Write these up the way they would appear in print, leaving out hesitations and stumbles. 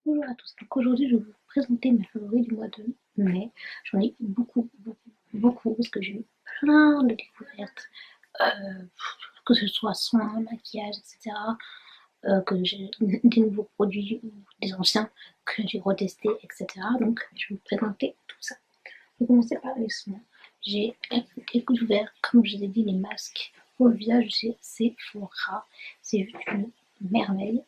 Bonjour à tous, donc aujourd'hui je vais vous présenter mes favoris du mois de mai. J'en ai eu beaucoup, parce que j'ai eu plein de découvertes, euh, que ce soit soins, maquillage, etc. Que j'ai des nouveaux produits ou des anciens que j'ai retestés, etc. Donc je vais vous présenter tout ça. Je vais commencer par les soins. J'ai découvert, comme je vous ai dit, les masques pour le visage chez Sephora. C'est juste une merveille.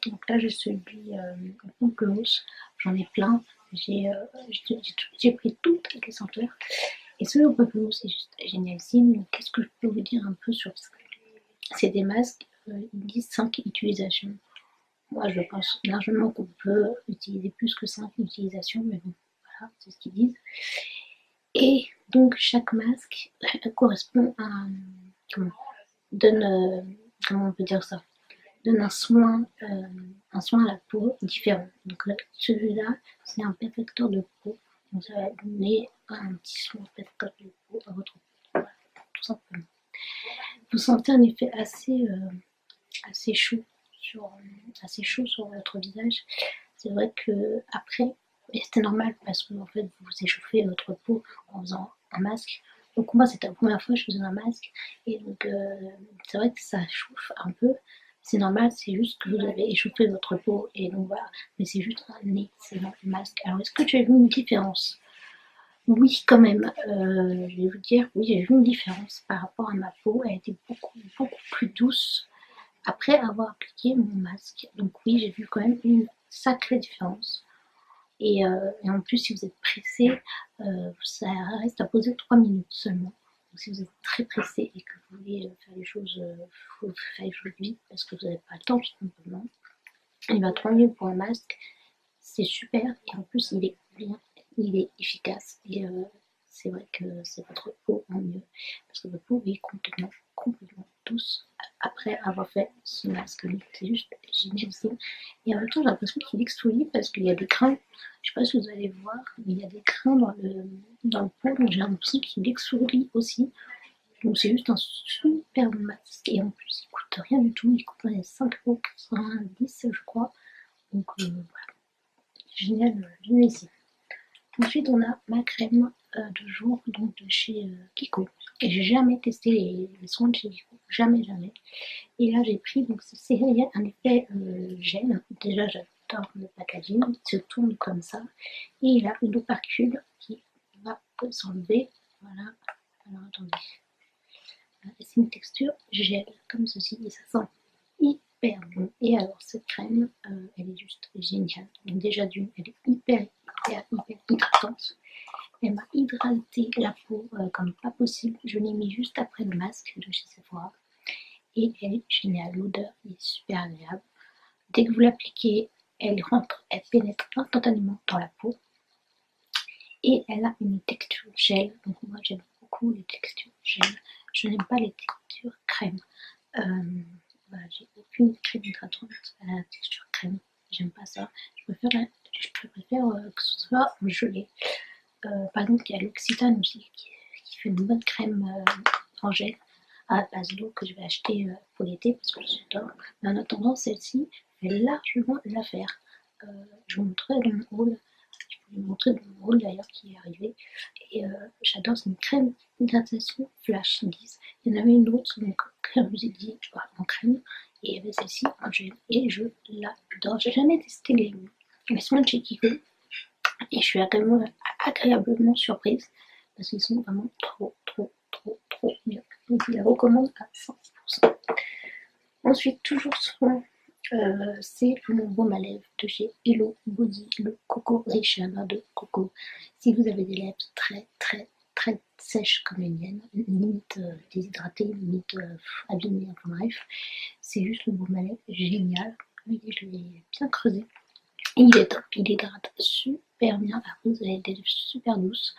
Donc là, j'ai celui en pamplemousse. J'en ai plein. J'ai pris toutes les senteurs. Et celui au pamplemousse, c'est juste génialissime. Donc, qu'est-ce que je peux vous dire un peu sur ça? C'est des masques, ils disent 5 utilisations. Moi, je pense largement qu'on peut utiliser plus que 5 utilisations, mais bon, voilà, c'est ce qu'ils disent. Et donc chaque masque correspond à comment, donne comment on peut dire ça, donne un soin à la peau différent. Donc celui-là c'est un perfecteur de peau, donc ça va donner un petit soin perfecteur de peau à votre peau, voilà, tout simplement. Vous sentez un effet assez chaud assez chaud sur votre visage. C'est vrai que après, c'était normal parce que en fait vous échauffez votre peau en faisant un masque. Donc moi c'était la première fois que je faisais un masque et donc c'est vrai que ça chauffe un peu. C'est normal, c'est juste que vous avez échauffé votre peau et donc voilà. Mais c'est juste un excellent masque. Alors est-ce que tu as vu une différence? Oui, quand même. Je vais vous dire, oui, j'ai vu une différence par rapport à ma peau. Elle était beaucoup plus douce après avoir appliqué mon masque. Donc oui, j'ai vu quand même une sacrée différence. Et en plus, si vous êtes pressé, ça reste à poser 3 minutes seulement. Donc si vous êtes très pressé et que vous voulez faire les choses, faut faire les choses vite parce que vous n'avez pas le temps tout simplement. Il va 3 minutes pour un masque, c'est super. Et en plus, il est bien, il est efficace. Et c'est vrai que c'est votre peau en mieux. Parce que votre peau est complètement douce après avoir fait ce masque. C'est juste génialissime. Et en même temps, j'ai l'impression qu'il exfolie parce qu'il y a des grains. Je sais pas si vous allez voir, mais il y a des grains dans le pot. Donc j'ai l'impression qu'il exfolie aussi. Donc c'est juste un super masque. Et en plus, il coûte rien du tout. Il coûte 5,90 € je crois. Donc voilà, génial, génialissime. Ensuite, on a ma crème de jour, donc de chez Kiko. Et j'ai jamais testé les soins de chez Kiko, jamais. Et là, j'ai pris, donc c'est un effet gel. Déjà, j'adore le packaging, il se tourne comme ça. Et il a une opercule qui va s'enlever. Voilà. Alors, attendez. C'est une texture gel, comme ceci, et ça sent hyper bon. Et alors, cette crème, elle est juste géniale. Donc, déjà, d'une, elle est hyper hydratante. Elle m'a hydraté la peau comme pas possible. Je l'ai mis juste après le masque de chez Sephora. Et elle est géniale. L'odeur est super agréable. Dès que vous l'appliquez, elle rentre, elle pénètre instantanément dans la peau. Et elle a une texture gel. Donc moi j'aime beaucoup les textures gel. Je n'aime pas les textures crème. Voilà, j'ai aucune crème hydratante à la texture crème. J'aime pas ça. Je préfère que ce soit gelé. Par exemple, il y a l'Occitane aussi qui fait une bonne crème en gel à base d'eau que je vais acheter pour l'été parce que j'adore. Mais en attendant, celle-ci fait largement l'affaire. Je vous montrerai dans mon haul. Je peux vous montrer dans mon haul d'ailleurs qui est arrivé. Et j'adore, c'est une crème d'hydratation flash 10. Il y en avait une autre, donc comme je vous ai dit, en crème. Et il y avait celle-ci en gel. Et je l'adore. J'ai jamais testé les soins de chez Kiko. Et je suis agréablement surprise parce qu'ils sont vraiment trop bien. Donc je les recommande à 100%. Ensuite, toujours soin, c'est mon baume à lèvres de chez Hello Body, le Coco Richana de Coco. Si vous avez des lèvres très sèches comme les miennes, limite déshydratées, limite abîmées, enfin bref, c'est juste le baume à lèvres génial. Voyez, je l'ai bien creusé. Il est top, il hydrate super bien. Par contre, vous avez des lèvres super douces.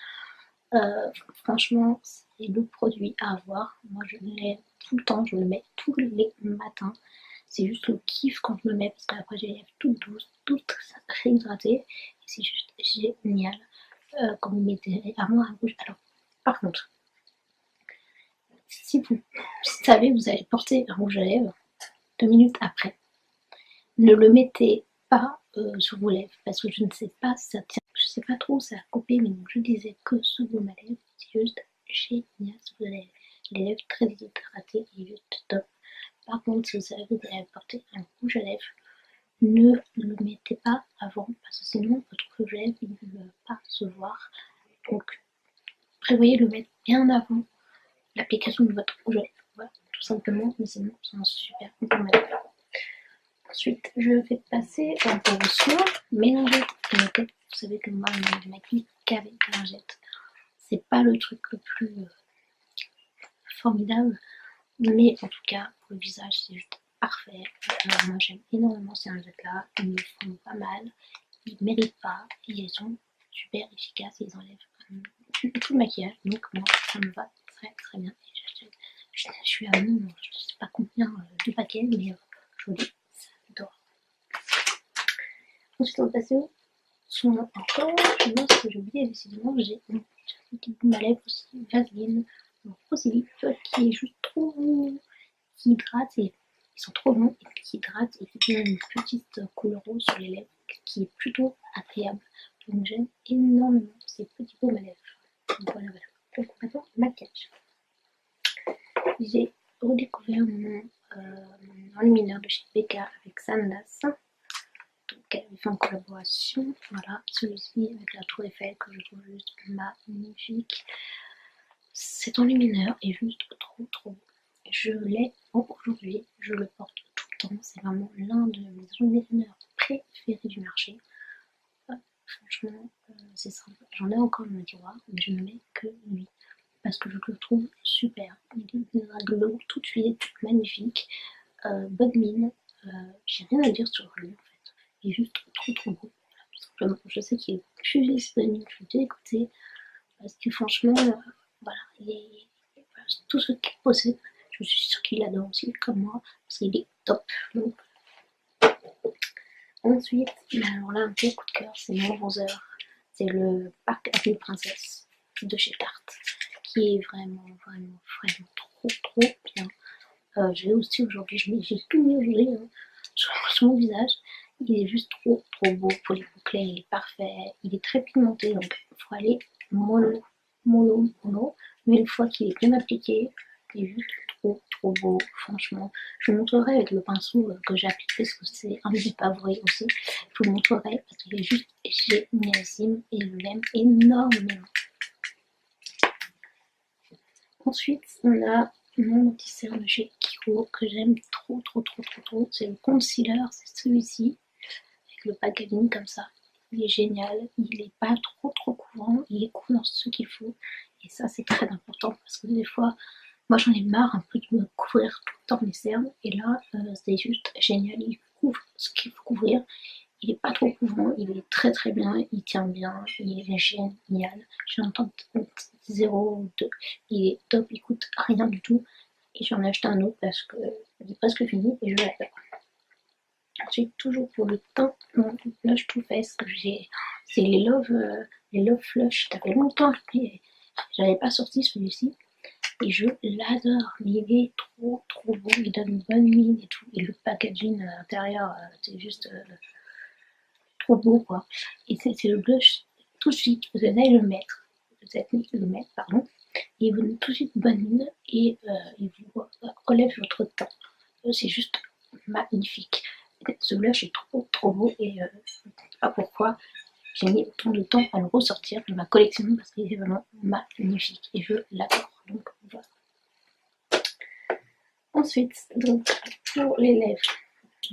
Franchement, c'est le produit à avoir. Moi, je l'ai tout le temps, je le mets tous les matins. C'est juste le kiff quand je le mets parce qu'après, j'ai les lèvres toutes douces, toutes réhydratées. Et c'est juste génial quand vous mettez un noir à rouge. Alors, par contre, si vous savez, vous allez porter un rouge à lèvres 2 minutes après. Ne le mettez pas sur vos lèvres, parce que je ne sais pas si ça tient, je sais pas trop où ça a coupé, mais donc je disais que ce baume à lèvres, c'est juste génial. Si vous avez les lèvres très déshydratées, il est juste top. Par contre, si vous avez des lèvres porter un rouge à lèvres, ne le mettez pas avant, parce que sinon votre rouge à lèvres il ne va pas se voir. Donc prévoyez de le mettre bien avant l'application de votre rouge à lèvres. Voilà, tout simplement, mais sinon c'est un super baume à lèvres. Ensuite, je vais passer en position méningette et lingette. Vous savez que moi, je ne me maquille qu'avec lingette. C'est pas le truc le plus formidable, mais en tout cas, pour le visage, c'est juste parfait. Alors, moi, j'aime énormément ces lingettes-là. Ils me font pas mal, ils ne méritent pas, et ils sont super efficaces, ils enlèvent tout le maquillage. Donc, moi, ça me va très très bien. Je suis à mon, je sais pas combien de paquets, mais joli, ça adore. Ensuite, on va passer au soin encore. Je vois ce que j'ai oublié, décidément, j'ai une petite boule à lèvres aussi, Vaseline, Rosy, qui est juste trop bon, qui hydrate, et ils sont trop bons, et qui hydrate, et qui donne une petite couleur rose sur les lèvres, qui est plutôt agréable. Donc j'aime énormément ces petits baumes à lèvres. Donc voilà, voilà. Donc maintenant, le maquillage. J'ai redécouvert mon enlumineur de chez Becca avec Sandas. Donc elle avait fait en collaboration, voilà, celui-ci avec la tour Eiffel que je trouve juste magnifique. Cet enlumineur est juste trop trop beau. Je l'ai aujourd'hui, je le porte tout le temps, c'est vraiment l'un de mes enlumineurs préférés du marché. Franchement, c'est simple, j'en ai encore dans mon tiroir, mais je ne mets que lui, parce que je le trouve super. Il est de l'eau tout de suite, magnifique, bonne mine, j'ai rien à dire sur lui en fait, il est juste trop beau, voilà, tout simplement. Je sais qu'il est plus disponible, je vais écouter, parce que franchement, voilà, voilà, tout ce qu'il possède, je suis sûre qu'il adore aussi, comme moi, parce qu'il est top. Donc, ensuite, alors là, un petit coup de cœur, c'est mon bronzer, c'est le Parc Avenue Princesse de chez Tarte, qui est vraiment trop bien. Je l'ai aussi aujourd'hui, j'ai tout mis aujourd'hui hein, sur mon visage. Il est juste trop beau pour les boucles, il est parfait, il est très pigmenté, donc il faut aller mollo. Mais une fois qu'il est bien appliqué, il est juste trop beau, franchement. Je vous montrerai avec le pinceau que j'ai appliqué, parce que c'est un peu pavré aussi. Je vous montrerai parce qu'il est juste génialissime et je l'aime énormément. Ensuite, on a mon petit cerne de chez Kiko que j'aime trop. C'est le concealer, c'est celui-ci, avec le packaging comme ça. Il est génial, il est pas trop couvrant, il est couvrant ce qu'il faut. Et ça, c'est très important parce que des fois, moi j'en ai marre un peu de me couvrir tout le temps mes cernes. Et là, c'est juste génial, il couvre ce qu'il faut couvrir. Il est pas trop couvrant, il est très bien, il tient bien, il est génial. J'ai un temps de 0,2, il est top, il coûte rien du tout. Et j'en ai acheté un autre parce que il est presque fini et je l'adore. Ensuite, toujours pour le teint, mon blush Too Faced que j'ai, c'est les Love Flush. Ça fait longtemps que j'avais pas sorti celui-ci et je l'adore. Mais il est trop beau, il donne une bonne mine et tout. Et le packaging à l'intérieur, c'est juste trop beau quoi. Et c'est le blush tout de suite, vous allez le mettre, pardon, et vous donne tout de suite bonne mine et il vous relève votre teint. C'est juste magnifique. Ce blush est trop beau et je ne sais pas pourquoi j'ai mis autant de temps à le ressortir de ma collection parce qu'il est vraiment magnifique et je l'adore. Donc voilà. Ensuite, donc pour les lèvres,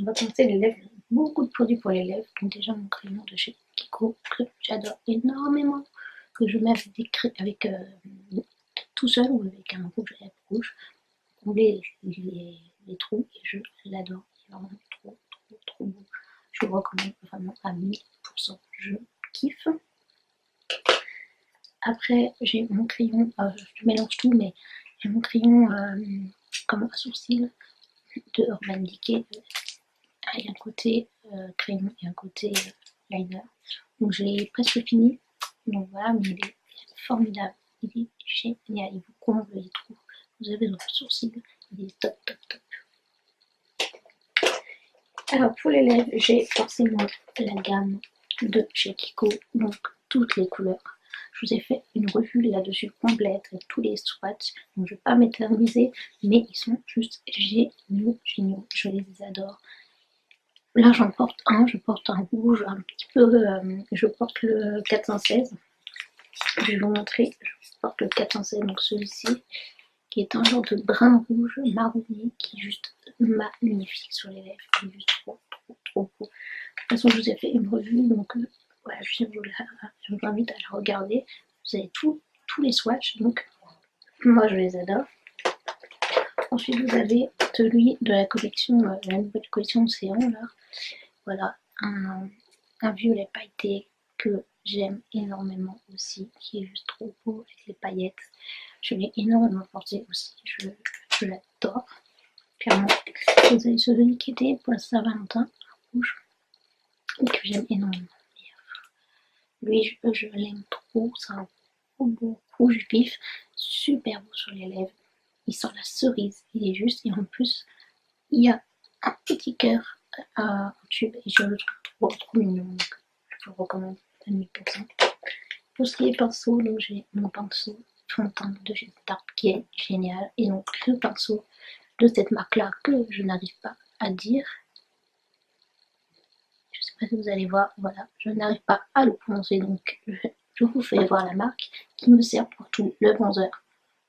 on va commencer les lèvres. Beaucoup de produits pour les lèvres. Donc déjà mon crayon de chez Kiko que j'adore énormément, que je mets avec tout seul ou avec un rouge à lèvres rouge, combler les trous et je l'adore. C'est vraiment trop beau. Je vous recommande vraiment à 1000%. Je kiffe. Après j'ai mon crayon, je mélange tout, mais j'ai mon crayon comme un sourcil de Urban Decay. Il y a un côté crayon et un côté liner. Donc j'ai presque fini. Donc voilà, mais il est formidable. Il est génial. Il vous comble les trous. Vous avez votre sourcil. Il est top. Alors pour les lèvres, j'ai forcément la gamme de chez Kiko, donc toutes les couleurs. Je vous ai fait une revue là-dessus complète avec tous les swatchs, donc je ne vais pas m'éterniser, mais ils sont juste géniaux, géniaux, je les adore. Là j'en porte un, je porte un rouge un petit peu, je porte le 416, je vais vous montrer, je porte le 416, donc celui-ci, qui est un genre de brun rouge marronné, qui est juste magnifique sur les lèvres, il est juste trop beau. De toute façon je vous ai fait une revue, donc voilà, je vous invite à la regarder. Vous avez tous les swatchs, donc moi je les adore. Ensuite vous avez celui de la collection, la nouvelle collection Océan là. Voilà, un violet pailleté que j'aime énormément aussi, qui est juste trop beau avec les paillettes. Je l'ai énormément porté aussi, je l'adore, clairement. Vous avez celui qui était pour la Saint-Valentin, rouge, et que j'aime énormément. Lui, je l'aime trop, c'est un trop beau rouge vif, super beau sur les lèvres. Il sent la cerise, il est juste, et en plus, il y a un petit cœur en tube, et je le trouve trop mignon, donc je le recommande à 1000%. Pour ce qui est pinceau, donc j'ai mon pinceau fond de teint de chez Tarte qui est génial, et donc le pinceau de cette marque-là que je n'arrive pas à dire. Je sais pas si vous allez voir, voilà, je n'arrive pas à le prononcer, donc je vous fais voir la marque qui me sert pour tout, le bronzer,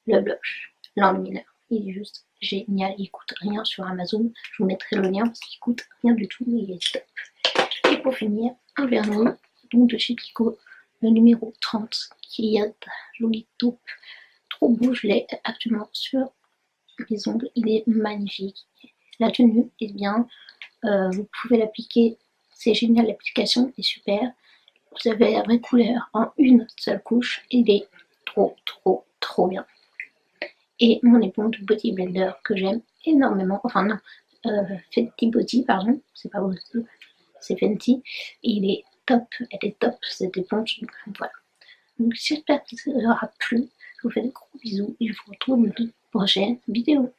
le blush, l'enlumineur. Il est juste génial, il coûte rien sur Amazon, je vous mettrai le lien parce qu'il coûte rien du tout, il est top. Et pour finir, un vernis, donc de chez Kiko, le numéro 30, qui est un joli taupe, trop beau, je l'ai actuellement sur mes ongles, il est magnifique. La tenue est bien, vous pouvez l'appliquer, c'est génial, l'application est super. Vous avez la vraie couleur en une seule couche, il est trop bien. Et mon éponge Body Blender que j'aime énormément, enfin non, Fenty Body, pardon, c'est pas Body, c'est Fenty, il est top, elle est top cette éponge, donc voilà. Donc j'espère que ça vous aura plu, je vous fais de gros bisous et je vous retrouve dans une prochaine vidéo.